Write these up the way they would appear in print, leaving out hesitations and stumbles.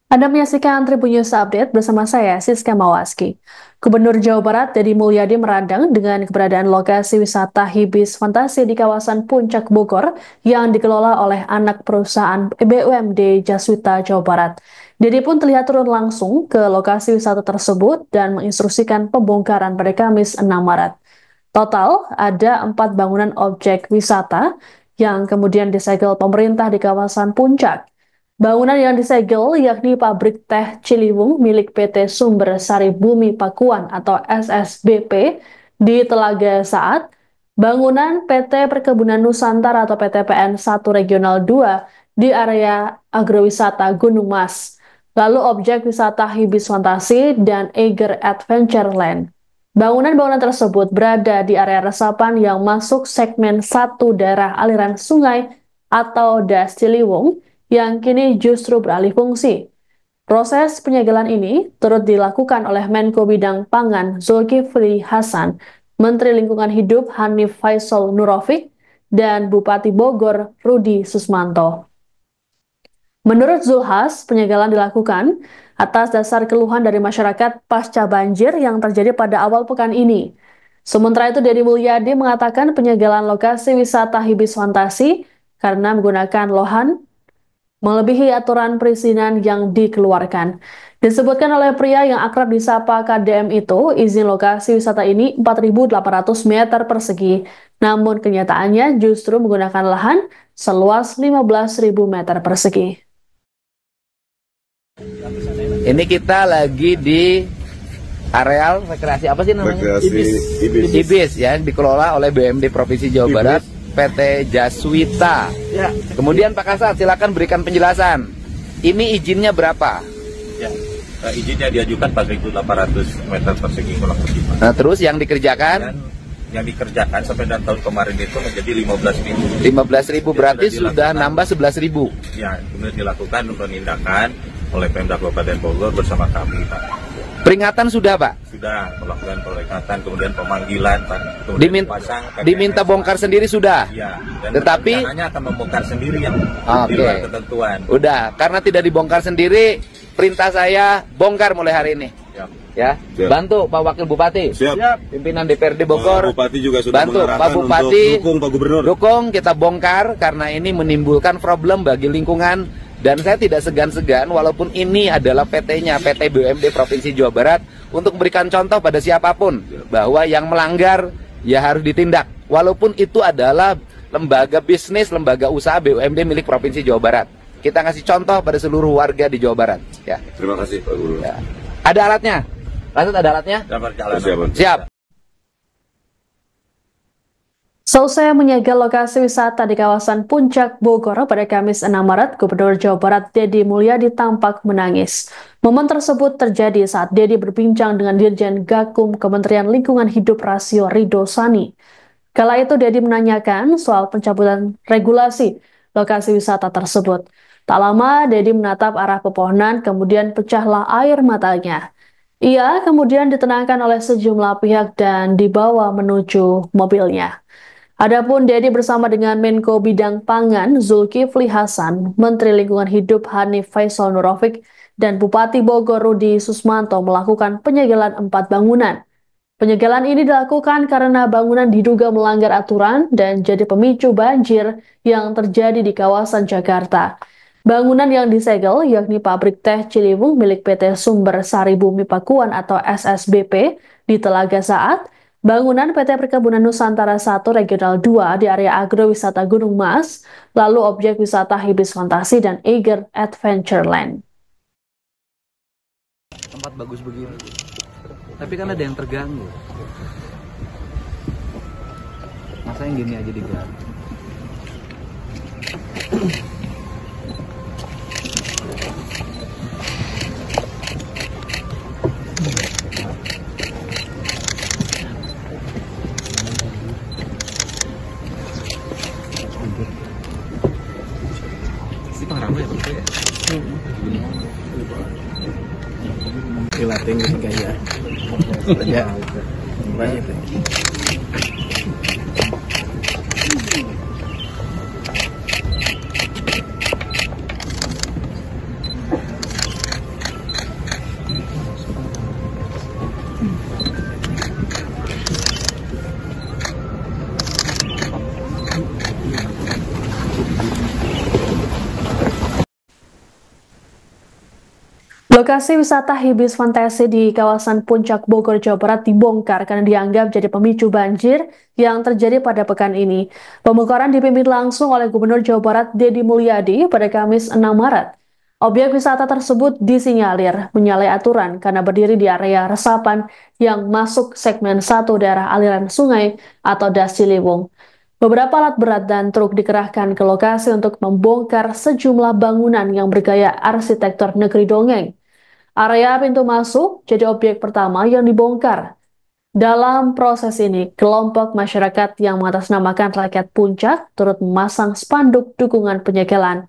Anda menyaksikan Tribun News Update bersama saya, Siska Mawaski. Gubernur Jawa Barat, Deddy Mulyadi meradang dengan keberadaan lokasi wisata Hibis Fantasi di kawasan Puncak Bogor yang dikelola oleh anak perusahaan BUMD Jaswita Jawa Barat. Deddy pun terlihat turun langsung ke lokasi wisata tersebut dan menginstruksikan pembongkaran pada Kamis 6 Maret. Total, ada 4 bangunan objek wisata yang kemudian disegel pemerintah di kawasan Puncak. Bangunan yang disegel yakni pabrik teh Ciliwung milik PT Sumber Sari Bumi Pakuan atau SSBP di Telaga Saat, bangunan PT Perkebunan Nusantara atau PTPN 1 Regional 2 di area agrowisata Gunung Mas, lalu objek wisata Hibis Fantasi dan Eiger Adventureland. Bangunan-bangunan tersebut berada di area resapan yang masuk segmen 1 daerah aliran sungai atau Das Ciliwung, yang kini justru beralih fungsi. Proses penyegelan ini turut dilakukan oleh Menko Bidang Pangan Zulkifli Hasan, Menteri Lingkungan Hidup Hanif Faisal Nurofik, dan Bupati Bogor Rudi Susmanto. Menurut Zulhas, penyegelan dilakukan atas dasar keluhan dari masyarakat pasca banjir yang terjadi pada awal pekan ini. Sementara itu, Deddy Mulyadi mengatakan penyegelan lokasi wisata Hibis Fantasi karena menggunakan lohan melebihi aturan perizinan yang dikeluarkan. Disebutkan oleh pria yang akrab disapa KDM itu, izin lokasi wisata ini 4.800 meter persegi. Namun kenyataannya justru menggunakan lahan seluas 15.000 meter persegi. Ini kita lagi di areal rekreasi apa sih namanya? Hibis ya, dikelola oleh BUMD Provinsi Jawa Barat. PT Jaswita. Ya. Kemudian Pak Kasat, silakan berikan penjelasan. Ini izinnya berapa? Ya, izinnya diajukan 4.800 meter persegi kurang lebih. Nah, terus yang dikerjakan? Dan yang dikerjakan sampai dan tahun kemarin itu menjadi 15.000. 15.000 berarti sudah nambah 11.000. Ya, kemudian dilakukan penindakan oleh Pemda Kabupaten Bogor bersama kami, Pak. Peringatan sudah, Pak? Sudah melakukan peringatan, kemudian pemanggilan, Pak. Diminta bongkar sendiri sudah? Iya. Dan tetapi rencananya akan membongkar sendiri yang di luar ketentuan. Udah, karena tidak dibongkar sendiri, perintah saya bongkar mulai hari ini. Siap. Ya, siap. Bantu Pak Wakil Bupati. Siap. Pimpinan DPRD Bogor. Pak Bupati juga sudah bantu Pak Bupati. Dukung Pak Gubernur. Dukung, kita bongkar karena ini menimbulkan problem bagi lingkungan. Dan saya tidak segan-segan, walaupun ini adalah PT-nya, PT BUMD Provinsi Jawa Barat, untuk memberikan contoh pada siapapun bahwa yang melanggar ya harus ditindak. Walaupun itu adalah lembaga bisnis, lembaga usaha BUMD milik Provinsi Jawa Barat. Kita ngasih contoh pada seluruh warga di Jawa Barat. Ya. Terima kasih Pak Guru. Ya. Ada alatnya? Lanjut, ada alatnya? Siap. Selesai menyegel lokasi wisata di kawasan Puncak Bogor pada Kamis 6 Maret, Gubernur Jawa Barat Deddy Mulyadi tampak menangis. Momen tersebut terjadi saat Deddy berbincang dengan Dirjen Gakum Kementerian Lingkungan Hidup Rasio Ridho Sani. Kala itu Deddy menanyakan soal pencabutan regulasi lokasi wisata tersebut. Tak lama Deddy menatap arah pepohonan, kemudian pecahlah air matanya. Ia kemudian ditenangkan oleh sejumlah pihak dan dibawa menuju mobilnya. Adapun Deddy bersama dengan Menko Bidang Pangan Zulkifli Hasan, Menteri Lingkungan Hidup Hanif Faisal Nurofik, dan Bupati Bogor Rudi Susmanto melakukan penyegelan 4 bangunan. Penyegelan ini dilakukan karena bangunan diduga melanggar aturan dan jadi pemicu banjir yang terjadi di kawasan Jakarta. Bangunan yang disegel yakni pabrik teh Ciliwung milik PT Sumber Sari Bumi Pakuan atau SSBP di Telaga Saat, bangunan PT Perkebunan Nusantara 1 Regional 2 di area agrowisata Gunung Mas, lalu objek wisata Hibis Fantasi dan Eiger Adventureland. Tempat bagus begini, tapi kan ada yang terganggu. Masa yang gini aja diganggu? Ramai ya, Kilating gitu kayak ya banyak. Lokasi wisata Hibis Fantasi di kawasan Puncak Bogor, Jawa Barat dibongkar karena dianggap jadi pemicu banjir yang terjadi pada pekan ini. Pembongkaran dipimpin langsung oleh Gubernur Jawa Barat Deddy Mulyadi pada Kamis 6 Maret. Objek wisata tersebut disinyalir menyalahi aturan karena berdiri di area resapan yang masuk segmen 1 daerah aliran sungai atau Das Ciliwung. Beberapa alat berat dan truk dikerahkan ke lokasi untuk membongkar sejumlah bangunan yang bergaya arsitektur negeri dongeng. Area pintu masuk jadi objek pertama yang dibongkar. Dalam proses ini, kelompok masyarakat yang mengatasnamakan rakyat Puncak turut memasang spanduk dukungan penyegelan.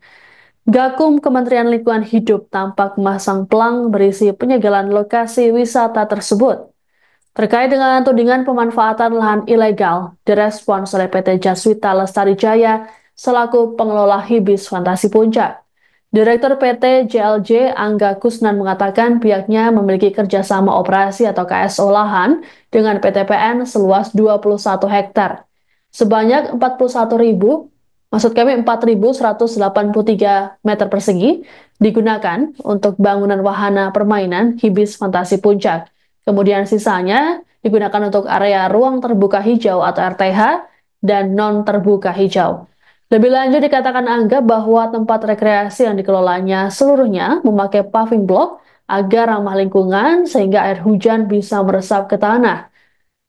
Gakum Kementerian Lingkungan Hidup tampak memasang pelang berisi penyegelan lokasi wisata tersebut. Terkait dengan tudingan pemanfaatan lahan ilegal, direspons oleh PT Jaswita Lestari Jaya selaku pengelola Hibis Fantasi Puncak. Direktur PT JLJ Angga Kusnan mengatakan pihaknya memiliki kerjasama operasi atau KSO lahan dengan PT PN seluas 21 hektar. Sebanyak 4.183 meter persegi digunakan untuk bangunan wahana permainan Hibis Fantasi Puncak. Kemudian sisanya digunakan untuk area ruang terbuka hijau atau RTH dan non terbuka hijau. Lebih lanjut dikatakan Angga bahwa tempat rekreasi yang dikelolanya seluruhnya memakai paving block agar ramah lingkungan sehingga air hujan bisa meresap ke tanah.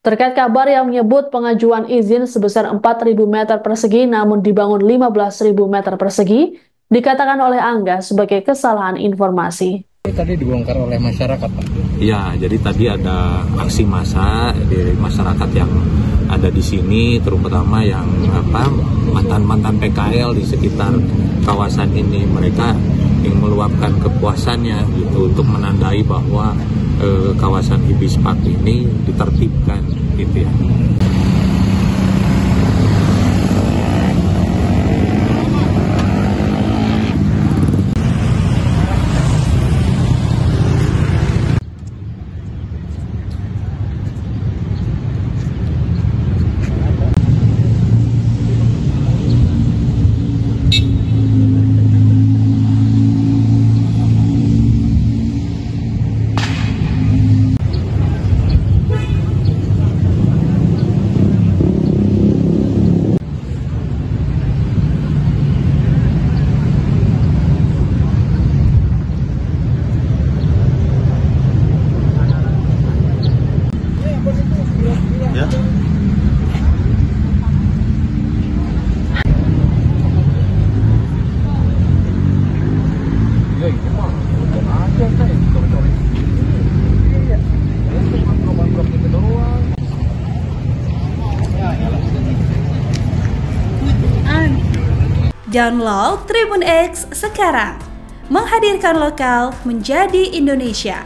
Terkait kabar yang menyebut pengajuan izin sebesar 4.000 meter persegi namun dibangun 15.000 meter persegi, dikatakan oleh Angga sebagai kesalahan informasi. Tadi dibongkar oleh masyarakat, Pak? Ya, jadi tadi ada aksi massa dari masyarakat yang ada di sini, terutama yang mantan-mantan PKL di sekitar kawasan ini. Mereka ingin meluapkan kepuasannya gitu untuk menandai bahwa kawasan Hibis Park ini ditertibkan gitu ya. Download Tribun X sekarang, menghadirkan lokal menjadi Indonesia.